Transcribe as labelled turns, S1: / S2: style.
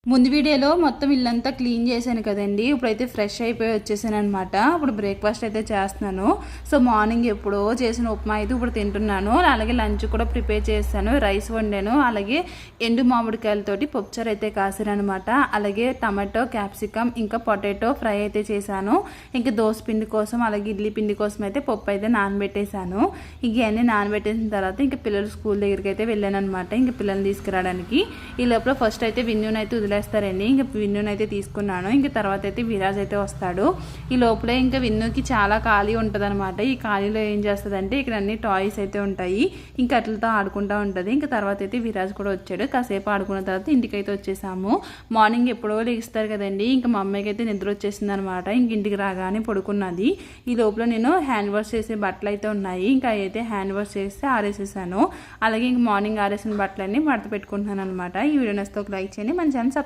S1: ముందు వీడియోలో మొత్తం ఇల్లంతా క్లీన్ చేశాను కదండి. ఇప్పుడైతే ఫ్రెష్ అయిపోయి వచ్చేసాను అనమాట. ఇప్పుడు బ్రేక్ఫాస్ట్ అయితే చేస్తున్నాను. సో మార్నింగ్ ఎప్పుడో చేసిన ఉప్మా అయితే ఇప్పుడు తింటున్నాను. అలాగే లంచ్ కూడా ప్రిపేర్ చేశాను. రైస్ వండాను. అలాగే ఎండు మామిడికాయలతోటి పప్పుచారు అయితే కాసాను అనమాట. అలాగే టమాటో, క్యాప్సికమ్ ఇంకా పొటాటో ఫ్రై అయితే చేశాను. ఇంకా దోశ పిండి కోసం అలాగే ఇడ్లీ పిండి కోసం అయితే పప్పు అయితే నానబెట్టేశాను. ఇవన్నీ నానబెట్టేసిన తర్వాత ఇంకా పిల్లలు స్కూల్ దగ్గరికి అయితే వెళ్ళాను అనమాట. ఇంకా పిల్లల్ని తీసుకురావడానికి. ఈ లోపల ఫస్ట్ అయితే విన్యూన్ అయితే వదిలేస్తారండి. ఇంకా విన్నుని అయితే తీసుకున్నాను. ఇంకా తర్వాత అయితే విరాజ్ అయితే వస్తాడు. ఈ లోపలే ఇంకా విన్నుకి చాలా ఖాళీ ఉంటుంది అనమాట. ఈ ఖాళీలో ఏం చేస్తుందంటే ఇక్కడ అన్ని టాయ్స్ అయితే ఉంటాయి. ఇంకా అట్లతో ఆడుకుంటూ ఉంటుంది. ఇంకా తర్వాత అయితే విరాజ్ కూడా వచ్చాడు. కాసేపు ఆడుకున్న తర్వాత ఇంటికైతే వచ్చేసాము. మార్నింగ్ ఎప్పుడో లేస్తారు కదండి. ఇంకా మా అమ్మాయికి అయితే నిద్ర వచ్చేసింది అనమాట. ఇంక ఇంటికి రాగానే పడుకున్నది. ఈ లోపల నేను హ్యాండ్ వాష్ చేసే బట్టలు అయితే ఉన్నాయి. ఇంకా అయితే హ్యాండ్ వాష్ చేస్తే ఆరేసేసాను. అలాగే ఇంక మార్నింగ్ ఆరేసిన బట్టలన్నీ మడత పెట్టుకుంటున్నాను అనమాట. ఈ వీడియో నచ్చితే ఒక లైక్ చేయండి. మన ఛానల్